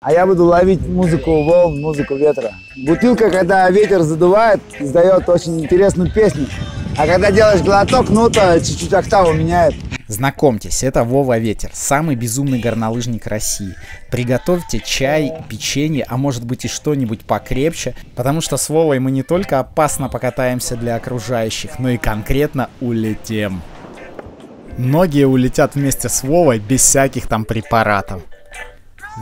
А я буду ловить музыку волн, музыку ветра. Бутылка, когда ветер задувает, издает очень интересную песню. А когда делаешь глоток, нота чуть-чуть октаву меняет. Знакомьтесь, это Вова Ветер, самый безумный горнолыжник России. Приготовьте чай, печенье, а может быть и что-нибудь покрепче, потому что с Вовой мы не только опасно покатаемся для окружающих, но и конкретно улетим. Многие улетят вместе с Вовой без всяких там препаратов.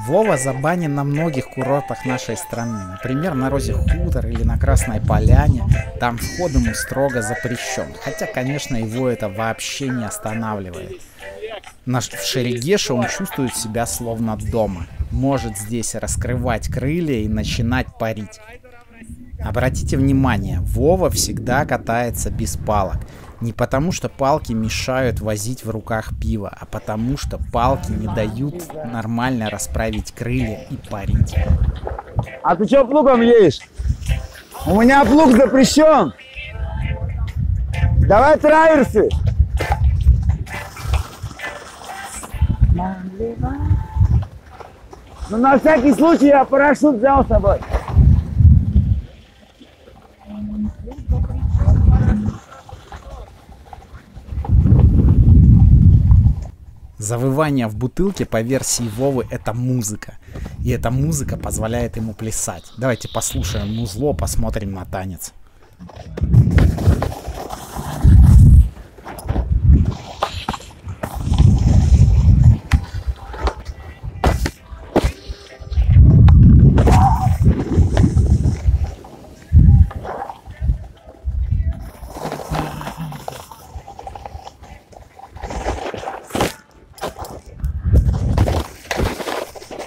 Вова забанен на многих курортах нашей страны. Например, на Розе Хутор или на Красной Поляне. Там вход ему строго запрещен. Хотя, конечно, его это вообще не останавливает. В Шерегеше он чувствует себя словно дома. Может здесь раскрывать крылья и начинать парить. Обратите внимание, Вова всегда катается без палок. Не потому, что палки мешают возить в руках пиво, а потому, что палки не дают нормально расправить крылья и парить. А ты чё плугом едешь? У меня плуг запрещен. Давай траверсы. Ну, на всякий случай я парашют взял с собой. Завывание в бутылке, по версии Вовы, это музыка. И эта музыка позволяет ему плясать. Давайте послушаем музло, посмотрим на танец.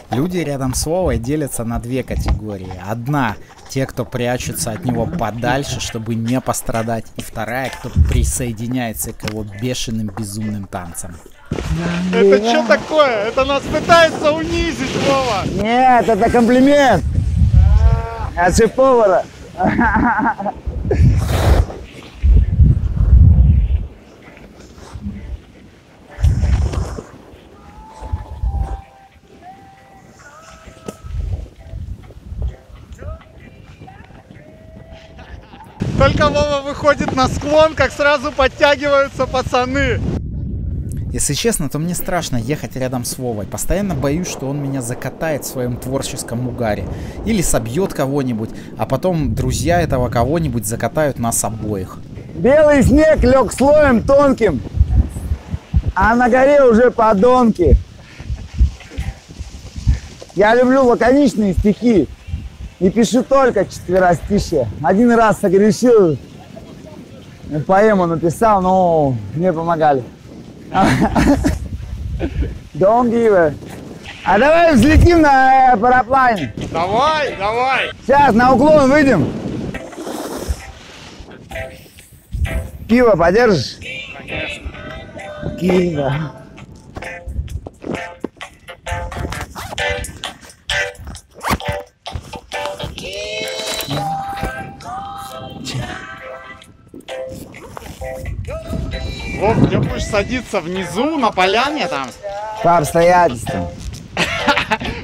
Люди рядом с Вовой делятся на две категории. Одна — те, кто прячутся от него подальше, чтобы не пострадать. И вторая — кто присоединяется к его бешеным безумным танцам. Это что такое? Это нас пытается унизить, Вова! Нет, это комплимент. От шеф-повара. Только Вова выходит на склон, как сразу подтягиваются пацаны. Если честно, то мне страшно ехать рядом с Вовой. Постоянно боюсь, что он меня закатает в своем творческом угаре. Или собьет кого-нибудь, а потом друзья этого кого-нибудь закатают нас обоих. Белый снег лег слоем тонким, а на горе уже подонки. Я люблю лаконичные стихи. И пишу только четверостишие. Один раз согрешил, поэму написал, но мне помогали. Don't give it. А давай взлетим на параплане. Давай, давай. Сейчас на уклон выйдем. Пиво подержишь? Конечно. Пиво. Вов, где будешь садиться внизу, на поляне там? По обстоятельствам.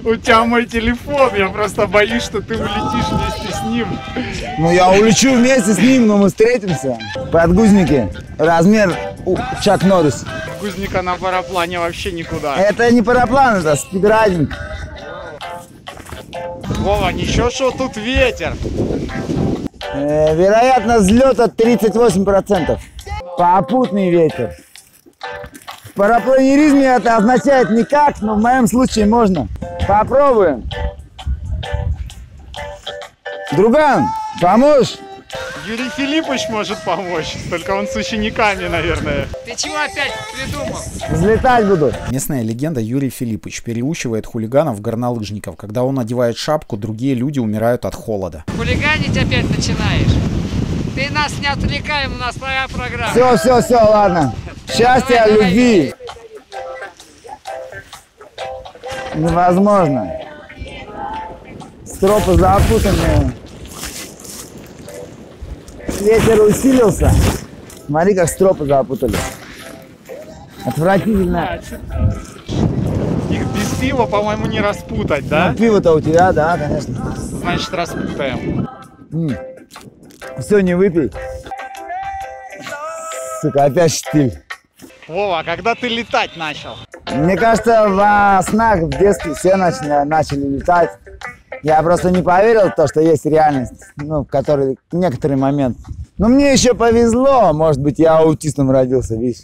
У тебя мой телефон, я просто боюсь, что ты улетишь вместе с ним. Ну я улечу вместе с ним, но мы встретимся. Подгузники. Размер Чак Норрис. Гузника на параплане вообще никуда. Это не параплан, это спидрайдинг. Вова, ничего, что тут ветер. Вероятность взлета 38%. Попутный ветер. В парапланеризме это означает никак, но в моем случае можно. Попробуем. Друган, поможешь? Юрий Филиппович может помочь, только он с учениками, наверное. Ты чего опять придумал? Взлетать буду. Местная легенда: Юрий Филиппович переучивает хулиганов горнолыжников. Когда он надевает шапку, другие люди умирают от холода. Хулиганить опять начинаешь? Ты нас не отвлекаем, у нас своя программа. Все, ладно. Счастья, Давай, любви. Невозможно. Стропы запутанные. Ветер усилился. Смотри, как стропы запутались. Отвратительно. Их без пиво, по-моему, не распутать, да? Ну, пиво-то у тебя, да, конечно. Значит, распутаем. Все, не выпей. Сука, опять штиль. Вова, а когда ты летать начал? Мне кажется, во снах в детстве все начали летать. Я просто не поверил в то, что есть реальность, ну, в которой некоторый момент. Но мне еще повезло, может быть, я аутистом родился, видишь.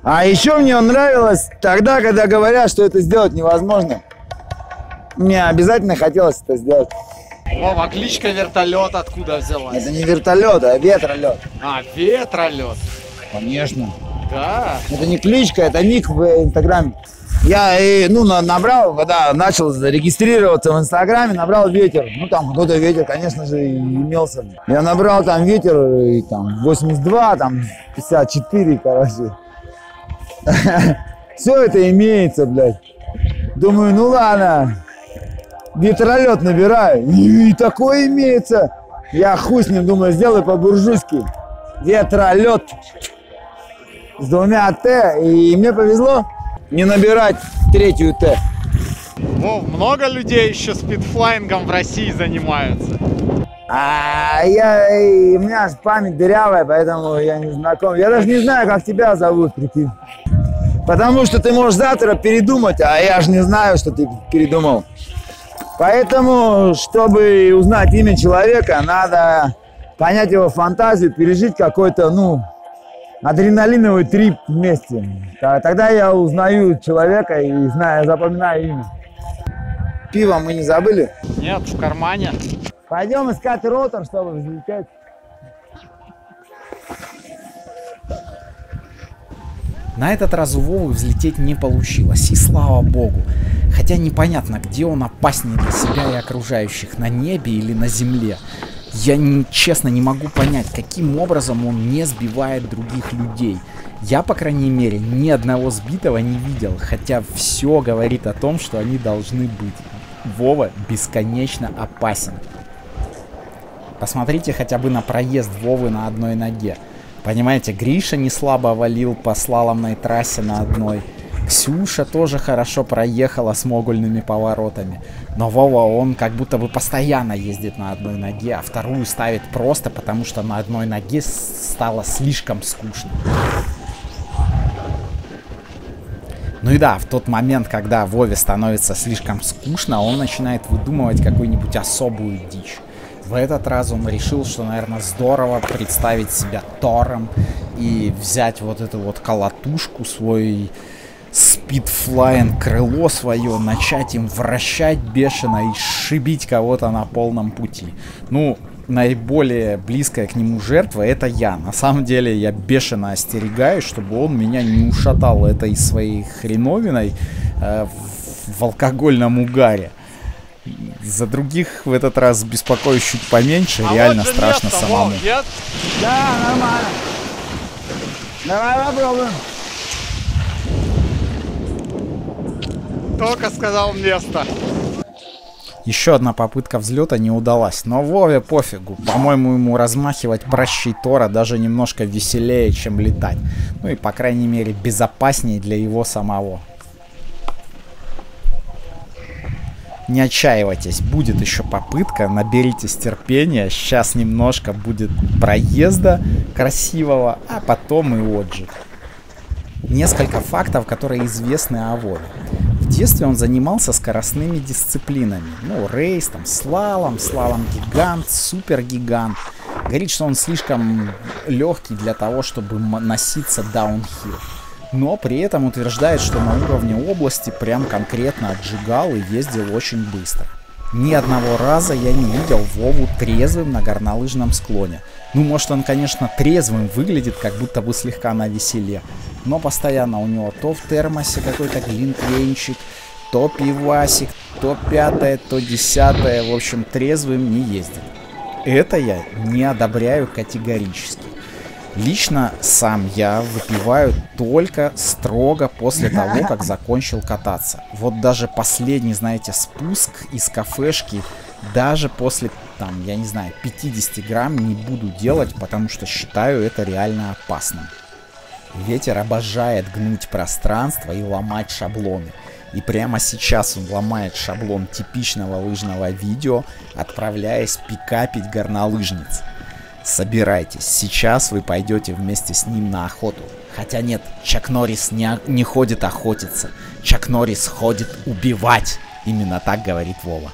А еще мне нравилось тогда, когда говорят, что это сделать невозможно. Мне обязательно хотелось это сделать. Вова, кличка Вертолет откуда взялась? Это не вертолет, а ветролет. А, Ветролет. Конечно. Да. Это не кличка, это ник в Инстаграме. Я набрал, когда начал регистрироваться в Инстаграме, набрал ветер. Ну, там какой-то ветер, конечно же, имелся. Я набрал там ветер, и, там 82, там 54, короче. Все это имеется, блядь. Думаю, ну ладно. Ветролет набираю. И такое имеется. Я хуй с ним, думаю, сделаю по-буржуйски. Ветролет. С 2 Т. И мне повезло не набирать 3 Т. Вов, много людей еще спидфлайингом в России занимаются? У меня же память дырявая, поэтому я не знаком. Я даже не знаю, как тебя зовут, прикинь. Потому что ты можешь завтра передумать, а я же не знаю, что ты передумал. Поэтому, чтобы узнать имя человека, надо понять его фантазию, пережить какой-то, адреналиновый трип вместе. Тогда я узнаю человека и запоминаю имя. Пиво мы не забыли? Нет, в кармане. Пойдем искать ротор, чтобы взлететь. На этот раз у Вовы взлететь не получилось, и слава богу. Хотя непонятно, где он опаснее для себя и окружающих, на небе или на земле. Я честно не могу понять, каким образом он не сбивает других людей. Я, по крайней мере, ни одного сбитого не видел, хотя все говорит о том, что они должны быть. Вова бесконечно опасен. Посмотрите хотя бы на проезд Вовы на одной ноге. Понимаете, Гриша не слабо валил по слаломной трассе на одной. Ксюша тоже хорошо проехала с могульными поворотами. Но Вова, он как будто бы постоянно ездит на одной ноге, а вторую ставит просто, потому что на одной ноге стало слишком скучно. Ну и да, в тот момент, когда Вове становится слишком скучно, он начинает выдумывать какую-нибудь особую дичь. В этот раз он решил, что, наверное, здорово представить себя Тором и взять вот эту вот колотушку, свой спидфлайн, крыло свое, начать им вращать бешено и шибить кого-то на полном пути. Ну, наиболее близкая к нему жертва — это я. На самом деле я бешено остерегаюсь, чтобы он меня не ушатал этой своей хреновиной в алкогольном угаре. За других в этот раз беспокоюсь чуть поменьше, реально вот страшно место, самому. Вов, нет? Да, нормально. Давай попробуем. Только сказал место. Еще одна попытка взлета не удалась, но Вове пофигу. По-моему, ему размахивать пращей Тора даже немножко веселее, чем летать. Ну и, по крайней мере, безопаснее для его самого. Не отчаивайтесь, будет еще попытка, наберитесь терпения. Сейчас немножко будет проезда красивого, а потом и отжиг. Несколько фактов, которые известны о Вове. В детстве он занимался скоростными дисциплинами. Ну, рейс, там, слалом гигант, супер-гигант. Говорит, что он слишком легкий для того, чтобы носиться даунхилл. Но при этом утверждает, что на уровне области прям конкретно отжигал и ездил очень быстро. Ни одного раза я не видел Вову трезвым на горнолыжном склоне. Ну, может, он, конечно, трезвым выглядит, как будто бы слегка навеселе. Но постоянно у него то в термосе какой-то глинтвейнчик, то пивасик, то 5-е, то 10-е. В общем, трезвым не ездит. Это я не одобряю категорически. Лично сам я выпиваю только строго после того, как закончил кататься. Вот даже последний, знаете, спуск из кафешки, даже после, там, я не знаю, 50 грамм не буду делать, потому что считаю это реально опасным. Ветер обожает гнуть пространство и ломать шаблоны. И прямо сейчас он ломает шаблон типичного лыжного видео, отправляясь пикапить горнолыжниц. Собирайтесь, сейчас вы пойдете вместе с ним на охоту. Хотя нет, Чак Норрис не ходит охотиться. Чак Норрис ходит убивать. Именно так говорит Вова.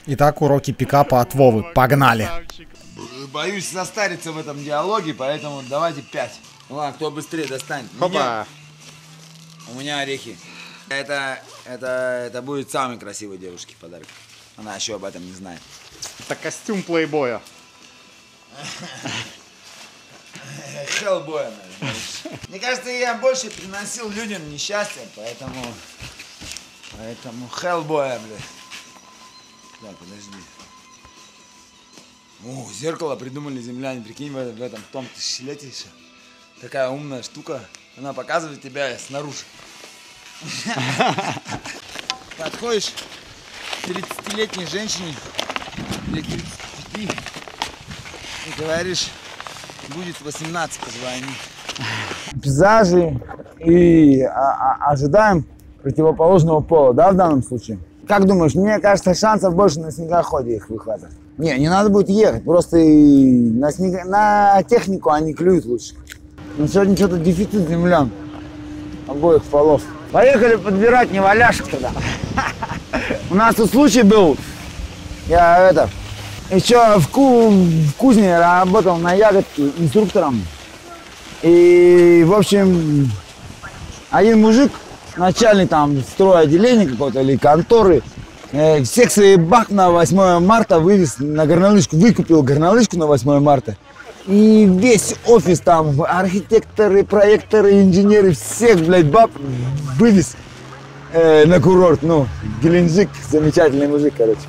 Итак, уроки пикапа от Вовы. Погнали! Боюсь состариться в этом диалоге, поэтому давайте 5. Ладно, кто быстрее достанет. Опа! У меня орехи. Это будет самой красивой девушке подарок. Она еще об этом не знает. Это костюм плейбоя. Хеллбоя, наверное. Мне кажется, я больше приносил людям несчастье, поэтому Хеллбоя, блядь. Да, подожди. О, зеркало придумали земляне, прикинь, в том тысячелетии еще. Такая умная штука, она показывает тебя снаружи. Подходишь к 30-летней женщине или 35 и говоришь, будет 18, позвони. Пейзажи и ожидаем противоположного пола, да, в данном случае? Как думаешь, мне кажется, шансов больше на снегоходе их выхватывать. Не надо будет ехать, просто на технику они клюют лучше. Но сегодня что-то дефицит землян обоих полов. Поехали подбирать неваляшек тогда. У нас тут случай был, я еще в кузне работал на ягодке инструктором. И, в общем, один мужик, начальник там стройотделения какой-то или конторы, всех своих бак на 8 марта вывез на горнолыжку, выкупил горнолыжку на 8 марта. И весь офис там, архитекторы, проекторы, инженеры, всех, блядь, баб вывез на курорт. Ну, Геленджик, замечательный мужик, короче.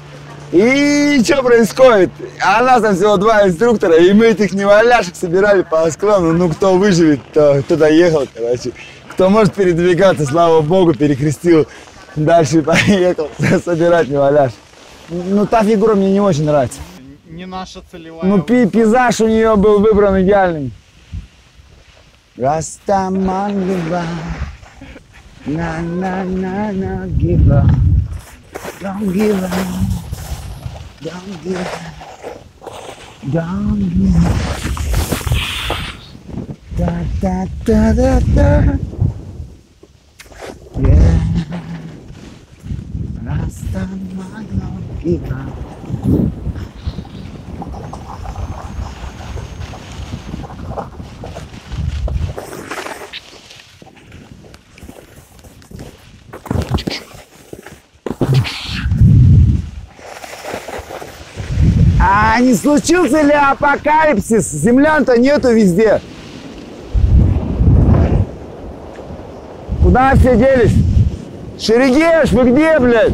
И что происходит? А нас там всего 2 инструктора, и мы этих неваляшек собирали по склону. Ну, кто выживет, кто доехал, короче. Кто может передвигаться, слава богу, перекрестил. Дальше поехал собирать неваляшек. Ну, та фигура мне не очень нравится. Не наша целевая. Ну, пейзаж у нее был выбран идеальный. Растамангива, на гива, don't give up, don't give up, don't give up, da. Yeah, Rastамангива. А не случился ли апокалипсис? Землян-то нету везде. Куда все делись? Шерегеш, вы где, блядь?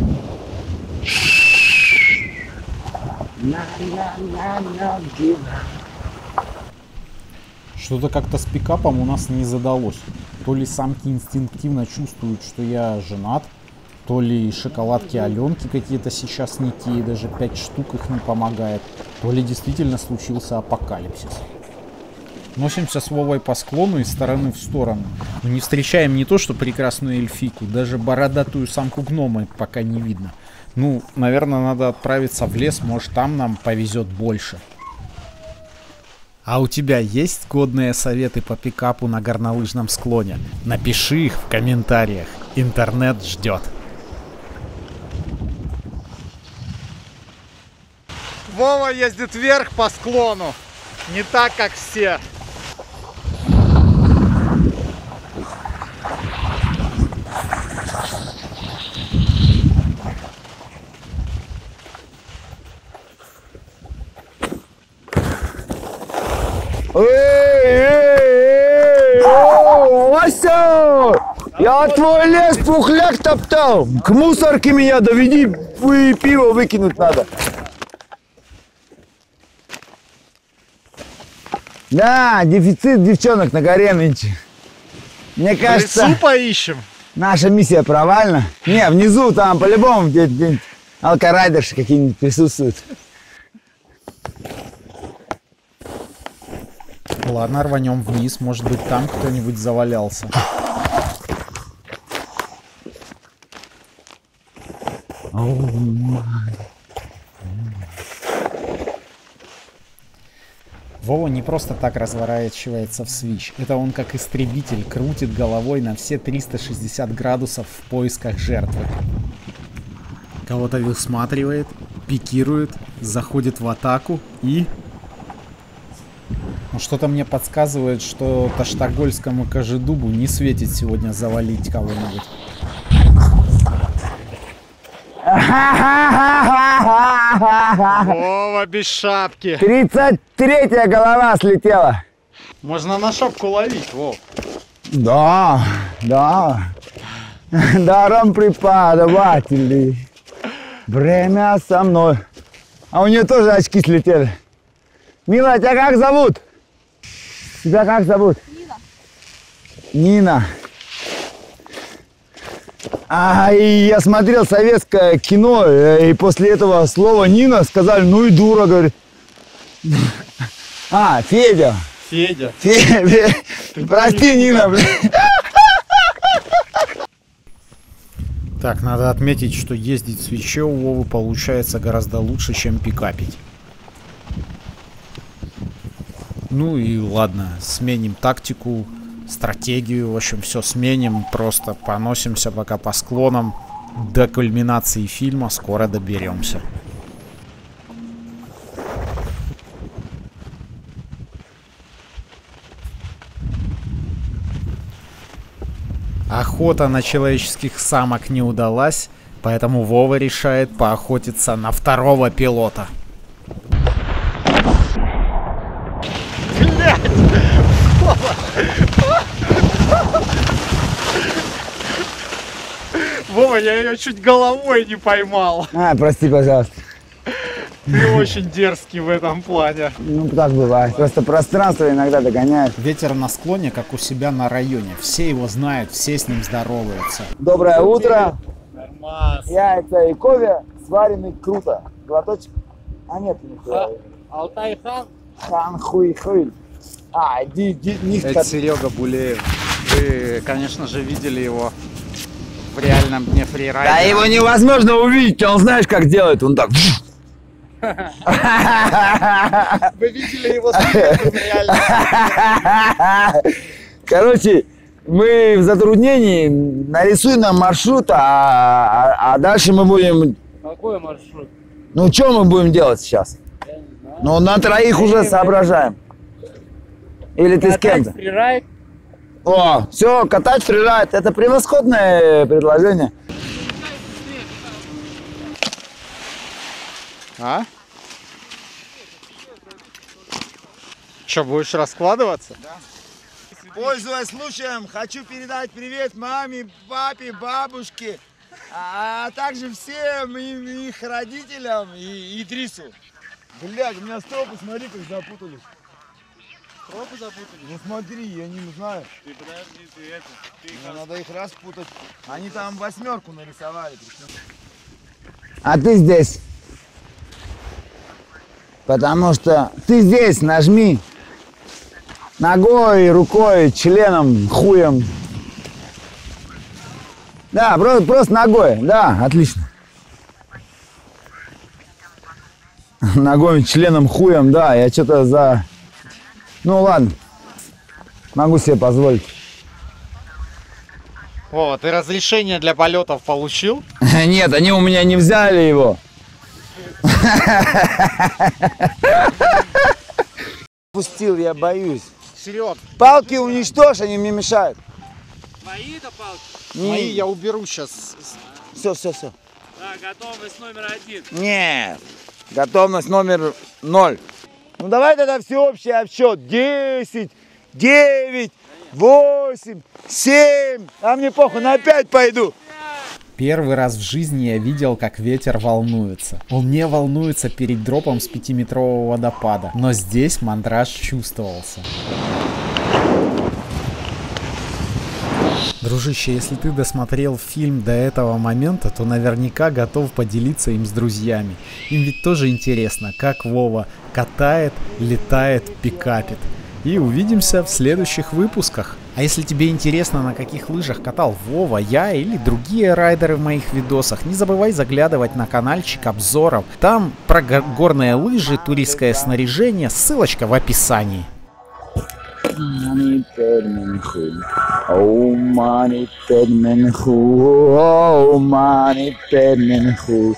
Что-то как-то с пикапом у нас не задалось. То ли самки инстинктивно чувствуют, что я женат, то ли шоколадки Аленки какие-то сейчас не те, и даже 5 штук их не помогает, то ли действительно случился апокалипсис. Носимся с Вовой по склону из стороны в сторону. Но не встречаем не то, что прекрасную эльфийку, даже бородатую самку гнома пока не видно. Ну, наверное, надо отправиться в лес, может там нам повезет больше. А у тебя есть годные советы по пикапу на горнолыжном склоне? Напиши их в комментариях. Интернет ждет. Вова ездит вверх по склону. Не так, как все. Вася! Я твой лес пухляк топтал. К мусорке меня доведи, и пиво выкинуть надо. Да, дефицит девчонок на горе нынче. Мне кажется, Лесу поищем. наша миссия провальна. Не, внизу там по-любому где-нибудь алкорайдерши какие-нибудь присутствуют. Ладно, рванем вниз. Может быть, там кто-нибудь завалялся. Вова не просто так разворачивается в свич. Это он как истребитель крутит головой на все 360 градусов в поисках жертвы. Кого-то высматривает, пикирует, заходит в атаку и... Ну, что-то мне подсказывает, что таштагольскому кожедубу не светит сегодня завалить кого-нибудь. Вова без шапки. 33-я голова слетела. Можно на шапку ловить, Вов. Да, да. Даром преподаватели. Время со мной. А у нее тоже очки слетели. Мила, тебя как зовут? Тебя как зовут? Нина. Нина. И я смотрел советское кино, и после этого слова Нина сказали, ну и дура, говорит. Федя. Федя. Прости, Нина, блин. Так, надо отметить, что ездить в свече у Вовы получается гораздо лучше, чем пикапить. Ну и ладно, сменим тактику, стратегию, в общем, все сменим, просто поносимся пока по склонам. До кульминации фильма скоро доберемся. Охота на человеческих самок не удалась, поэтому Вова решает поохотиться на второго пилота. Вова, я ее чуть головой не поймал. Прости, пожалуйста. Ты очень дерзкий в этом плане. Ну, так бывает. Просто пространство иногда догоняет. Ветер на склоне, как у себя на районе. Все его знают, все с ним здороваются. Доброе утро. Нормас. Яйца и кове сварены круто. Глоточек. Нет, не Алтай-хан. Хан-хуй-хуй. Это Серега Булеев. Вы, конечно же, видели его в реальном дне фрирайда. Да его невозможно увидеть, он знаешь, как делает. Он так... Вы видели его в реальном? Короче, мы в затруднении. Нарисуй нам маршрут, а дальше мы будем... Какой маршрут? Ну, что мы будем делать сейчас? Я не знаю. Ну, на троих уже соображаем. Или ты с кем-то? Фрирайд? О, все, катать фрирайд. Это превосходное предложение. Че, будешь раскладываться? Да. Пользуясь случаем, хочу передать привет маме, папе, бабушке, а также всем их родителям и Идрису. Блядь, у меня стропы, смотри, как запутались. Стропы запутали? Ну смотри, я не знаю. Ты подожди, Надо их распутать. Они там 8 нарисовали. А ты здесь. Потому что ты здесь, нажми. Ногой, рукой, членом, хуем. Да, просто ногой. Да, отлично. Ногой, членом, хуем, да. Я что-то за... Ну ладно. Могу себе позволить. О, ты разрешение для полетов получил? Нет, они у меня не взяли его. Пустил, я боюсь. Серег, Палки уничтожь, они мне мешают. Твои-то палки? мои я уберу сейчас. Все. Да, готовность номер 1. Нет. Готовность номер 0. Ну давай тогда всеобщий обсчет. 10, 9, 8, 7. А мне похуй, на 5 пойду. Первый раз в жизни я видел, как ветер волнуется. Он не волнуется перед дропом с 5-метрового водопада, но здесь мандраж чувствовался. Дружище, если ты досмотрел фильм до этого момента, то наверняка готов поделиться им с друзьями. Им ведь тоже интересно, как Вова катает, летает, пикапит. И увидимся в следующих выпусках. А если тебе интересно, на каких лыжах катал Вова, я или другие райдеры в моих видосах, не забывай заглядывать на каналчик обзоров. Там про горные лыжи, туристское снаряжение, ссылочка в описании. Money Pedman Who. Oh, Money Pedman Who. Oh, Money Pedman Who.